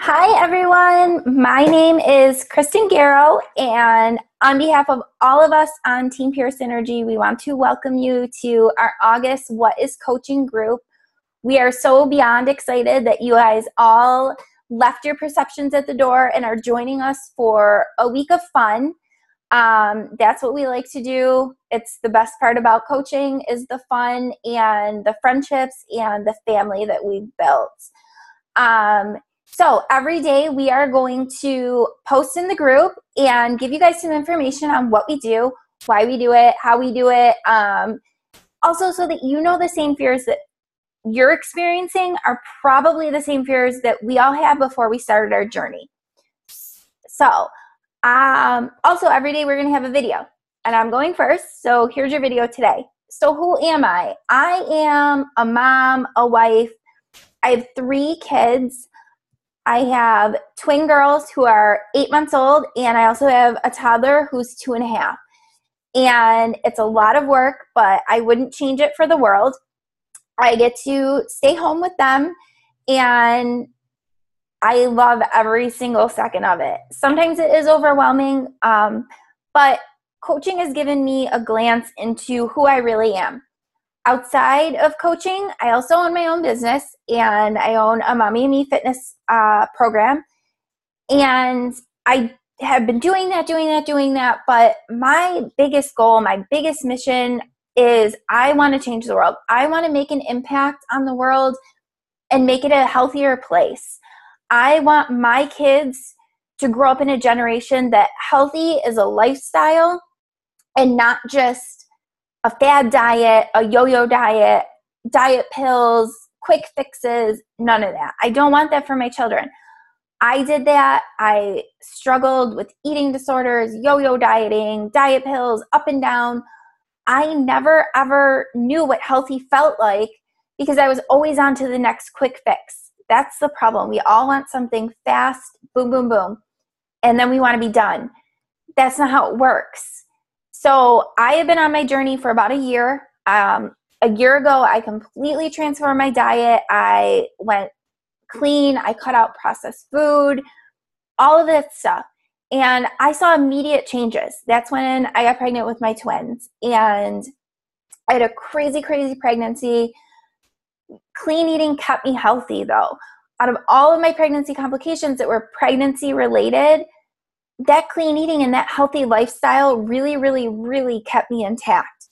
Hi, everyone. My name is Kristen Garrow, and on behalf of all of us on Team Pure Synergy, we want to welcome you to our August What is Coaching group. We are so beyond excited that you guys all left your perceptions at the door and are joining us for a week of fun. That's what we like to do. It's the best part about coaching is the fun and the friendships and the family that we've built. So every day we are going to post in the group and give you guys some information on what we do, why we do it, how we do it. Also, so that you know the same fears that you're experiencing are probably the same fears that we all had before we started our journey. So also every day we're going to have a video, and I'm going first. So here's your video today. So who am I? I am a mom, a wife. I have 3 kids. I have twin girls who are 8 months old, and I also have a toddler who's 2.5. And it's a lot of work, but I wouldn't change it for the world. I get to stay home with them, and I love every single second of it. Sometimes it is overwhelming, but coaching has given me a glance into who I really am. Outside of coaching, I also own my own business, and I own a Mommy and Me fitness program. And I have been doing that. But my biggest goal, my biggest mission is I want to change the world. I want to make an impact on the world and make it a healthier place. I want my kids to grow up in a generation that healthy is a lifestyle and not just a fad diet, a yo-yo diet, diet pills, quick fixes, none of that. I don't want that for my children. I did that. I struggled with eating disorders, yo-yo dieting, diet pills, up and down. I never ever knew what healthy felt like because I was always on to the next quick fix. That's the problem. We all want something fast, boom, boom, boom, and then we want to be done. That's not how it works. So I have been on my journey for about a year. A year ago, I completely transformed my diet. I went clean. I cut out processed food, all of that stuff. And I saw immediate changes. That's when I got pregnant with my twins. And I had a crazy, crazy pregnancy. Clean eating kept me healthy, though. Out of all of my pregnancy complications that were pregnancy related, that clean eating and that healthy lifestyle really, really, really kept me intact.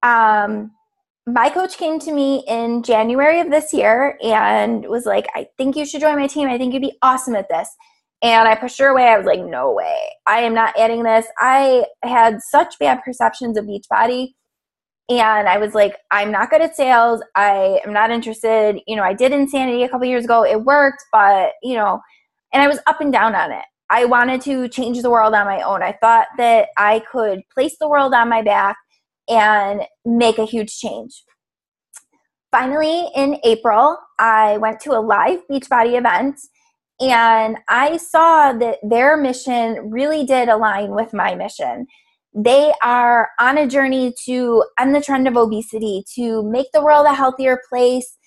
My coach came to me in January of this year and was like, I think you should join my team. I think you'd be awesome at this. And I pushed her away. I was like, no way. I am not adding this. I had such bad perceptions of Beachbody. And I was like, I'm not good at sales. I am not interested. I did Insanity a couple years ago. It worked, but, and I was up and down on it. I wanted to change the world on my own. I thought that I could place the world on my back and make a huge change. Finally, in April, I went to a live Beachbody event, and I saw that their mission really did align with my mission. They are on a journey to end the trend of obesity, to make the world a healthier place,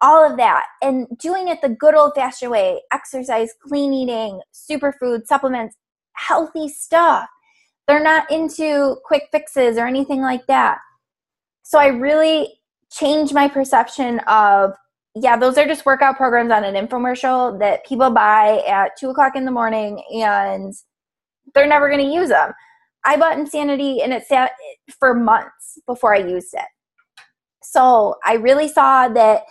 all of that, and doing it the good old-fashioned way: exercise, clean eating, superfood, supplements, healthy stuff. They're not into quick fixes or anything like that. So I really changed my perception of, yeah, those are just workout programs on an infomercial that people buy at 2 o'clock in the morning, and they're never going to use them. I bought Insanity, and it sat for months before I used it. So I really saw that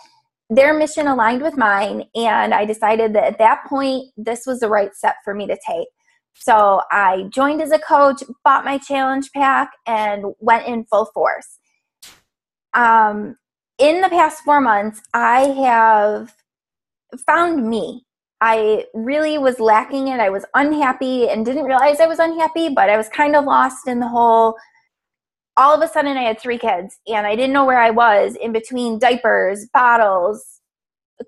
their mission aligned with mine, and I decided that at that point, this was the right step for me to take. So I joined as a coach, bought my challenge pack, and went in full force. In the past 4 months, I have found me. I really was lacking it. I was unhappy and didn't realize I was unhappy, but I was kind of lost in the whole. All of a sudden, I had 3 kids, and I didn't know where I was in between diapers, bottles,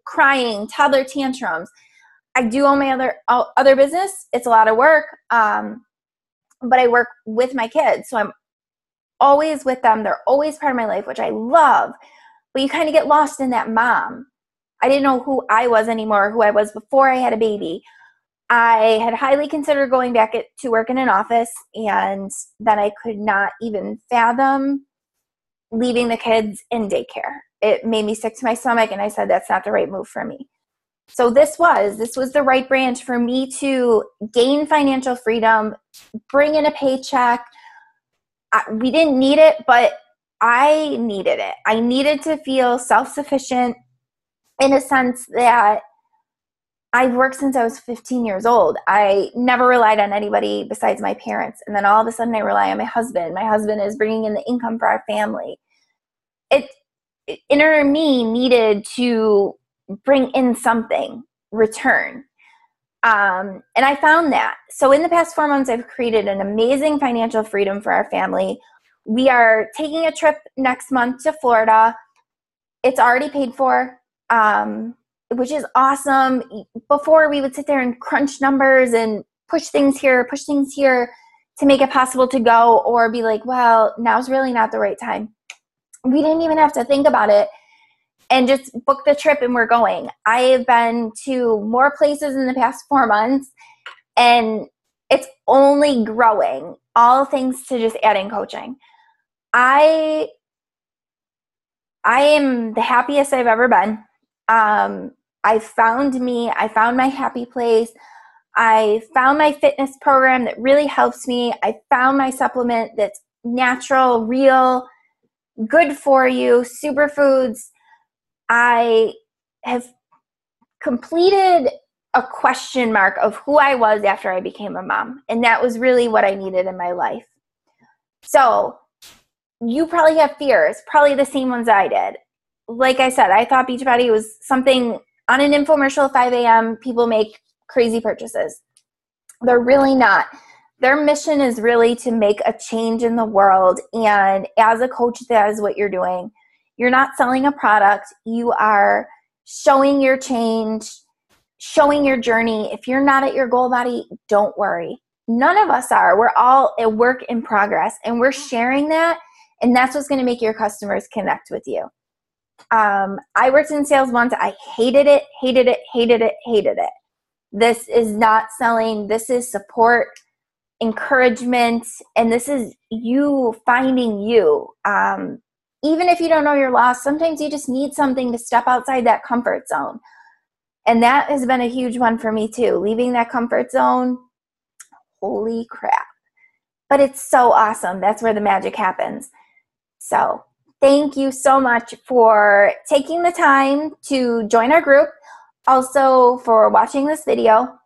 crying, toddler tantrums. I do own my other business. It's a lot of work, but I work with my kids, so I'm always with them. They're always part of my life, which I love. But you kind of get lost in that mom. I didn't know who I was anymore, who I was before I had a baby. I had highly considered going back to work in an office, and then I could not even fathom leaving the kids in daycare. It made me sick to my stomach, and I said, that's not the right move for me. So this was the right branch for me to gain financial freedom, bring in a paycheck. We didn't need it, but I needed it. I needed to feel self-sufficient in a sense that I've worked since I was 15 years old. I never relied on anybody besides my parents. And then all of a sudden I rely on my husband. My husband is bringing in the income for our family. Inner me needed to bring in something, return. And I found that. So in the past 4 months, I've created an amazing financial freedom for our family. We are taking a trip next month to Florida. It's already paid for, which is awesome. Before, we would sit there and crunch numbers and push things here to make it possible to go, or be like, well, now's really not the right time. We didn't even have to think about it and just book the trip and we're going. I have been to more places in the past 4 months, and it's only growing, all thanks to just adding coaching. I am the happiest I've ever been. I found me. I found my happy place. I found my fitness program that really helps me. I found my supplement that's natural, real, good for you, superfoods. I have completed a question mark of who I was after I became a mom. And that was really what I needed in my life. So you probably have fears, probably the same ones I did. Like I said, I thought Beachbody was something on an infomercial at 5 a.m. People make crazy purchases. They're really not. Their mission is really to make a change in the world. And as a coach, that is what you're doing. You're not selling a product. You are showing your change, showing your journey. If you're not at your goal body, don't worry. None of us are. We're all a work in progress, and we're sharing that. And that's what's going to make your customers connect with you. I worked in sales once. I hated it. This is not selling. This is support, encouragement, and this is you finding you. Even if you don't know you're lost, sometimes you just need something to step outside that comfort zone. And that has been a huge one for me too. Leaving that comfort zone, holy crap. But it's so awesome. That's where the magic happens. So thank you so much for taking the time to join our group. Also for watching this video.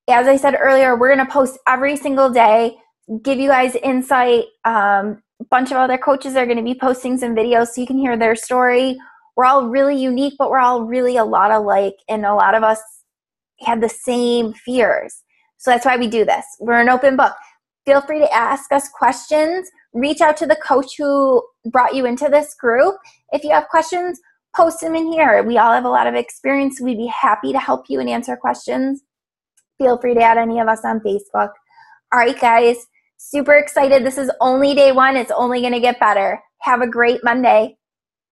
As I said earlier, we're going to post every single day, give you guys insight. A bunch of other coaches are going to be posting some videos so you can hear their story. We're all really unique, but we're all really a lot alike, and a lot of us had the same fears. So that's why we do this. We're an open book. Feel free to ask us questions. Reach out to the coach who brought you into this group. If you have questions, post them in here. We all have a lot of experience. We'd be happy to help you and answer questions. Feel free to add any of us on Facebook. All right, guys. Super excited. This is only day one. It's only going to get better. Have a great Monday.